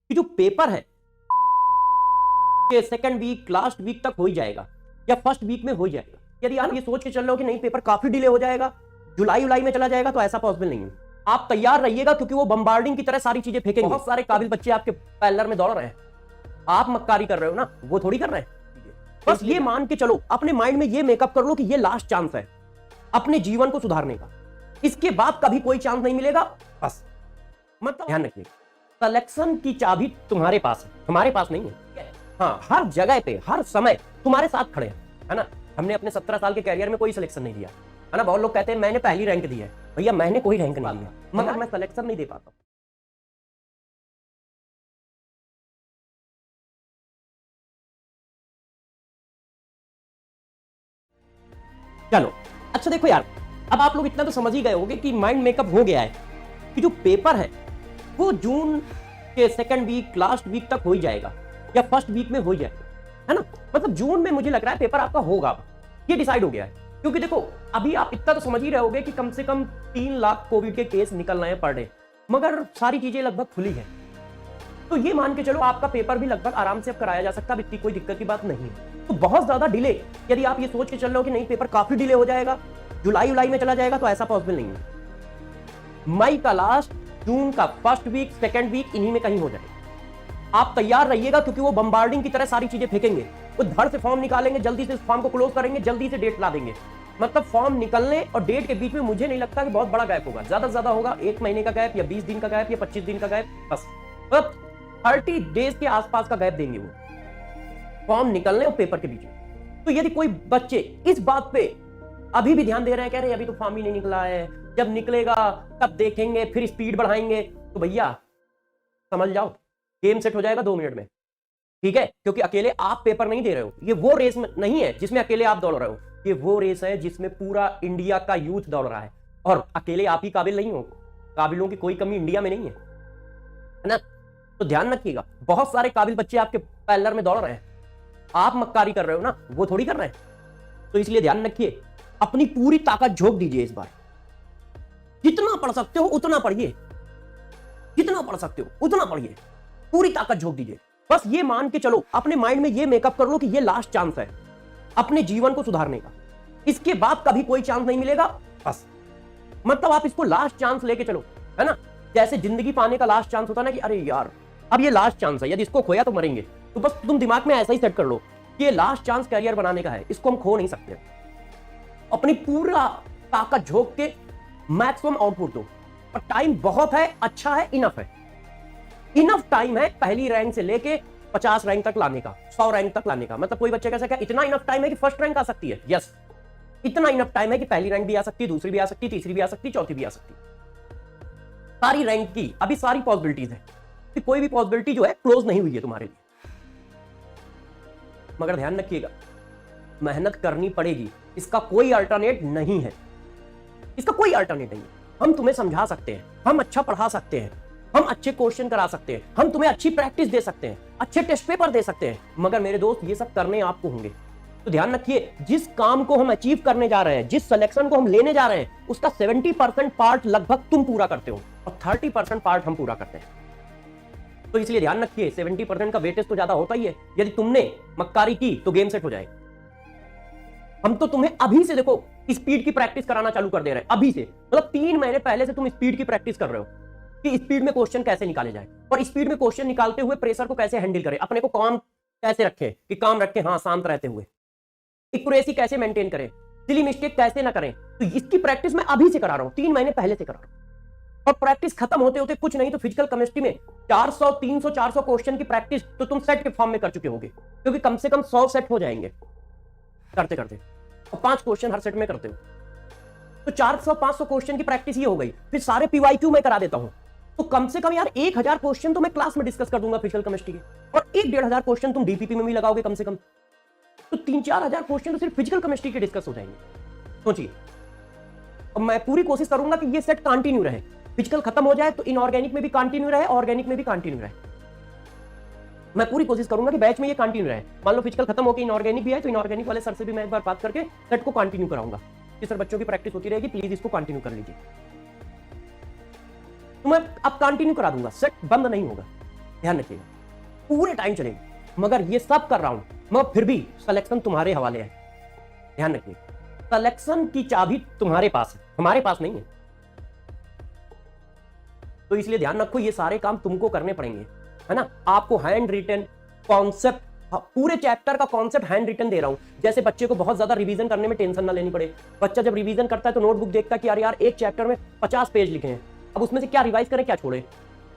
कि जो पेपर है ये सेकंड वीक लास्ट वीक तक हो ही जाएगा या फर्स्ट वीक में हो ही जाएगा। यदि आप ये सोच के चल रहे हो कि नहीं पेपर काफी डिले हो जाएगा, जुलाई में चला जाएगा, तो ऐसा पॉसिबल नहीं है। आप तैयार रहिएगा क्योंकि वो बम्बार्डिंग की तरह सारी चीजें फेंकेंगे। बहुत सारे काबिल बच्चे आपके पैलर में दौड़ रहे हैं, आप मक्कारी कर रहे हो ना, वो थोड़ी कर रहे हैं। बस ये मान के चलो, अपने माइंड में ये मेकअप कर लो कि ये लास्ट चांस है अपने जीवन को सुधारने का, इसके बाद कभी कोई चांस नहीं मिलेगा। बस मतलब ध्यान रखिए, सिलेक्शन की चाबी तुम्हारे पास है, हमारे पास नहीं है। हाँ, हर जगह पे हर समय तुम्हारे साथ खड़े हैं, है ना। हमने अपने 17 साल के कैरियर में कोई सिलेक्शन नहीं दिया, है ना। बहुत लोग कहते हैं मैंने पहली रैंक दी है, भैया मैंने कोई रैंक नहीं दिया, मगर मैं सिलेक्शन नहीं दे पाता। चलो अच्छा देखो यार, अब आप लोग इतना तो समझ ही गए होंगे कि माइंड मेकअप हो गया है कि जो पेपर है वो जून के सेकंड वीक लास्ट वीक तक हो ही जाएगा या फर्स्ट वीक में हो ही जाएगा, है ना। मतलब जून में मुझे लग रहा है पेपर आपका होगा, ये डिसाइड हो गया है। क्योंकि देखो अभी आप इतना तो समझ ही रहे होगे कि कम से कम 3 लाख कोविड के केस निकल रहे हैं पर डे, मगर सारी चीजें लगभग खुली है, तो ये मान के चलो आपका पेपर भी लगभग आराम से अब कराया जा सकता है, इतनी कोई दिक्कत की बात नहीं है। तो बहुत ज्यादा डिले, यदि आप ये सोच के चल रहे हो कि नहीं पेपर काफी डिले हो जाएगा, जुलाई में चला जाएगा, तो ऐसा पॉसिबल नहीं है। मई का लास्ट, जून का फर्स्ट वीक, सेकंड वीक, इन्हीं में कहीं हो जाएगा। आप तैयार रहिएगा क्योंकि वो बम्बार्डिंग की तरह सारी चीजें फेंकेंगे, वो धड़ से फॉर्म निकालेंगे, जल्दी से फॉर्म को क्लोज करेंगे, जल्दी से डेट ला देंगे। मतलब फॉर्म निकलने और डेट के बीच में मुझे नहीं लगता कि बहुत बड़ा गैप होगा, ज्यादा से ज्यादा होगा 1 महीने का गैप या 20 दिन का गैप या 25 दिन का गैप, बस। मतलब 30 डेज के आसपास का गैप देंगे वो फॉर्म निकलने और पेपर के बीच में। तो यदि कोई बच्चे इस बात पे अभी भी ध्यान दे रहे हैं, कह रहे हैं अभी तो फॉर्म ही नहीं निकला है, जब निकलेगा तब देखेंगे, फिर स्पीड बढ़ाएंगे, तो भैया समझ जाओ गेम सेट हो जाएगा 2 मिनट में, ठीक है। क्योंकि अकेले आप पेपर नहीं दे रहे हो, ये वो रेस नहीं है जिसमें अकेले आप दौड़ रहे हो, ये वो रेस है जिसमें पूरा इंडिया का यूथ दौड़ रहा है, और अकेले आप ही काबिल नहीं हो, काबिलों की कोई कमी इंडिया में नहीं है ना। तो ध्यान रखिएगा, बहुत सारे काबिल बच्चे आपके पैलर में दौड़ रहे हैं, आप मक्कारी कर रहे हो ना, वो थोड़ी कर रहे हैं। तो इसलिए ध्यान रखिए, अपनी पूरी ताकत झोंक दीजिए इस बार, जितना पढ़ सकते हो उतना पढ़िए, जितना पढ़ सकते हो उतना पढ़िए, पूरी ताकत झोंक दीजिए। बस ये मान के चलो, अपने माइंड में ये मेकअप कर लो कि ये लास्ट चांस है अपने जीवन को सुधारने का, इसके बाद कभी कोई चांस नहीं मिलेगा। बस मतलब आप इसको लास्ट चांस लेके चलो, है ना। जैसे जिंदगी पाने का लास्ट चांस होता है ना कि अरे यार अब ये लास्ट चांस है, यदि इसको खोया तो मरेंगे, तो बस तुम दिमाग में ऐसा ही सेट कर लो कि ये लास्ट चांस कैरियर बनाने का है, इसको हम खो नहीं सकते। अपनी पूरा ताकत झोंक के मैक्सिमम आउटपुट दो, और टाइम बहुत है, अच्छा है, इनफ है, इनफ टाइम है पहली रैंक से लेके 50 रैंक तक लाने का, 100 रैंक तक लाने का। मतलब कोई बच्चे कैसा क्या इतना इनफ टाइम है कि फर्स्ट रैंक आ सकती है, यस, इतना इनफ टाइम है कि पहली रैंक भी आ सकती है, दूसरी भी आ सकती है, तीसरी भी आ सकती है, चौथी भी आ सकती है। सारी रैंक की अभी सारी पॉसिबिलिटीज है, कि कोई भी पॉसिबिलिटी जो है क्लोज नहीं हुई है तुम्हारे लिए। मगर ध्यान रखिएगा, मेहनत करनी पड़ेगी, इसका कोई अल्टरनेट नहीं है, इसका कोई अल्टरनेट नहीं है। हम तुम्हें समझा सकते हैं, हम अच्छा पढ़ा सकते हैं, हम अच्छे क्वेश्चन करा सकते हैं, हम तुम्हें अच्छी प्रैक्टिस दे सकते हैं, अच्छे टेस्ट पेपर दे सकते हैं, मगर मेरे दोस्त ये सब करने आपको होंगे। तो ध्यान रखिए, जिस काम को हम अचीव करने जा रहे हैं, जिस सिलेक्शन को हम लेने जा रहे हैं, उसका 70% पार्ट लगभग तुम पूरा करते हो और 30% पार्ट हम पूरा करते हैं। तो इसलिए ध्यान रखिए, 70% का वेटेज तो ज्यादा होता ही है। यदि तुमने मक्कारी की तो गेम सेट हो जाएगा। हम तो तुम्हें अभी से देखो स्पीड की प्रैक्टिस कराना चालू कर दे रहे हैं, अभी से, मतलब 3 महीने पहले से तुम स्पीड की प्रैक्टिस कर रहे हो कि स्पीड में क्वेश्चन कैसे निकाले जाए, और स्पीड में क्वेश्चन निकालते हुए प्रेशर को कैसे हैंडल करें, अपने को काम कैसे रखें कि काम रखें, हाँ शांत रहते हुए, एक्यूरेसी कैसे मेंटेन करें, सिली मिस्टेक कैसे ना करें। तो इसकी प्रैक्टिस मैं अभी से करा रहा हूं, 3 महीने पहले से करा रहा हूं। और प्रैक्टिस खत्म होते होते कुछ नहीं तो फिजिकल केमिस्ट्री में 400 300 400 क्वेश्चन की प्रैक्टिस तो तुम सेट के फॉर्म में कर चुके होगे, क्योंकि कम से कम 100 सेट हो जाएंगे करते करते, और 5 क्वेश्चन हर सेट में करते हो, तो 400 500 क्वेश्चन की प्रैक्टिस ये हो गई। फिर सारे पीवाईक्यू मैं करा देता हूं, तो कम से कम यार 1000 क्वेश्चन तो मैं क्लास में डिस्कस कर दूंगा फिजिकल केमिस्ट्री के, और 1-1.5 क्वेश्चन तुम डीपीपी में भी लगाओगे कम से कम, तो 3-4 हजार क्वेश्चन तो सिर्फ फिजिकल केमिस्ट्री के डिस्कस हो जाएंगे। सोचिए, और मैं पूरी कोशिश करूंगा कि ये सेट कंटिन्यू रहे, फिजिकल खत्म हो जाए तो इनऑर्गेनिक में भी कंटिन्यू रहे, ऑर्गेनिक में भी कंटिन्यू रहे। मैं पूरी कोशिश करूंगा कि बैच में ये कंटिन्यू रहे। मान लो फिजिकल खत्म होकर इनऑर्गेनिक भी है, तो इनऑर्गेनिक वाले सर से भी मैं एक बार बात करके सेट को कंटिन्यू कराऊंगा कि सर बच्चों की प्रैक्टिस होती रहेगी, प्लीज इसको कंटिन्यू कर लीजिए। तो मैं अब कंटिन्यू करा दूंगा, सेट बंद नहीं होगा। ध्यान रखिएगा, पूरे टाइम चलेगी। मगर ये सब कर रहा हूं, मगर फिर भी सिलेक्शन तुम्हारे हवाले है। ध्यान रखिए, सिलेक्शन की चाबी तुम्हारे पास है, हमारे पास नहीं है। तो इसलिए ध्यान रखो, ये सारे काम तुमको करने पड़ेंगे, है ना। आपको हैंड रिटन कॉन्सेप्ट, पूरे चैप्टर का कॉन्सेप्ट हैंड रिटन दे रहा हूं। जैसे बच्चे को बहुत ज्यादा रिवीजन करने में टेंशन ना लेनी पड़े। बच्चा जब रिवीजन करता है तो नोटबुक देखता है कि यार एक चैप्टर में 50 पेज लिखे हैं, अब उसमें से क्या रिवाइज करें क्या छोड़े।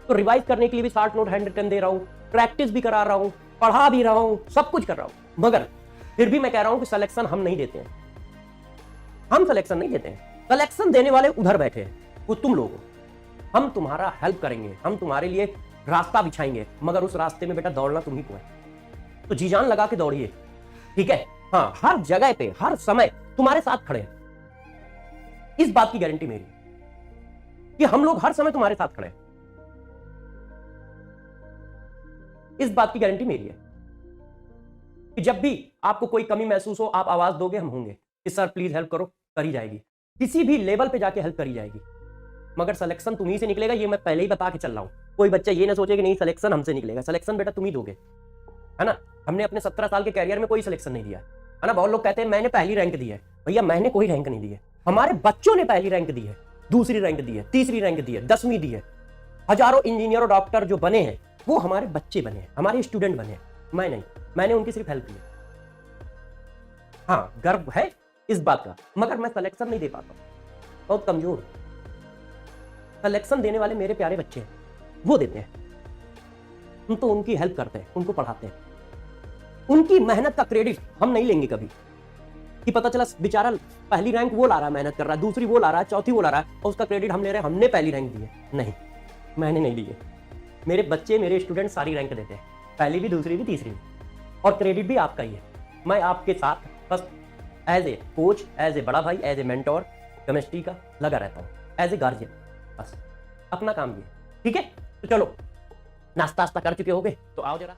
तो रिवाइज करने के लिए भी 60 नोट हैंड रिटन दे रहा हूं, प्रैक्टिस भी करा रहा हूं, पढ़ा भी रहा हूं, सब कुछ कर रहा हूं। मगर फिर भी मैं कह रहा हूं कि सिलेक्शन हम नहीं देते हैं, हम सिलेक्शन नहीं देते हैं। सिलेक्शन देने वाले उधर बैठे हैं, वो तुम लोग हो। हम तुम्हारा हेल्प करेंगे, हम तुम्हारे लिए रास्ता बिछाएंगे, मगर उस रास्ते में बेटा दौड़ना तुम ही को है। तो जी जान लगा के दौड़िए, ठीक है। हाँ, हर जगह पे हर समय तुम्हारे साथ खड़े हैं। इस बात की गारंटी मेरी कि हम लोग हर समय तुम्हारे साथ खड़े हैं। इस बात की गारंटी मेरी है कि जब भी आपको कोई कमी महसूस हो, आप आवाज दोगे, हम होंगे कि सर प्लीज हेल्प करो, करी जाएगी। किसी भी लेवल पे जाके हेल्प करी जाएगी। मगर सिलेक्शन तुम्ही से निकलेगा, ये मैं पहले ही बता के चल रहा हूं। कोई बच्चा ये ना सोचे कि नहीं सिलेक्शन हमसे निकलेगा। सिलेक्शन बेटा तुम ही दोगे, है ना। हमने अपने 17 साल के कैरियर में कोई सिलेक्शन नहीं दिया, है ना। बहुत लोग कहते हैं मैंने पहली रैंक दी है। भैया मैंने कोई रैंक नहीं दी है, हमारे बच्चों ने पहली रैंक दी है, दूसरी रैंक दी है, तीसरी रैंक दी है, 10वीं दी है। हजारों इंजीनियर और डॉक्टर जो बने हैं वो हमारे बच्चे बने हैं, हमारे स्टूडेंट बने हैं। मैं नहीं, मैंने उनकी सिर्फ हेल्प की है। हाँ, गर्व है इस बात का, मगर मैं सिलेक्शन नहीं दे पाता, बहुत कमजोर। सिलेक्शन देने वाले मेरे प्यारे बच्चे हैं, वो देते हैं। हम तो उनकी हेल्प करते हैं, उनको पढ़ाते हैं। उनकी मेहनत का क्रेडिट हम नहीं लेंगे कभी कि पता चला बेचारा पहली रैंक वो ला रहा है, मेहनत कर रहा है, दूसरी वो ला रहा है, चौथी वो ला रहा है, और उसका क्रेडिट हम ले रहे हैं, हमने पहली रैंक दी है। नहीं, मैंने नहीं दी है। मेरे बच्चे, मेरे स्टूडेंट सारी रैंक देते हैं, पहली भी, दूसरी भी, तीसरी भी, और क्रेडिट भी आपका ही है। मैं आपके साथ बस as a coach, as a बड़ा भाई, एज ए मेंटोर केमिस्ट्री का लगा रहता हूँ, एज ए गार्जियन, बस अपना काम भी है, ठीक है। तो चलो, नाश्ता वास्ता कर चुके होगे तो आओ जरा।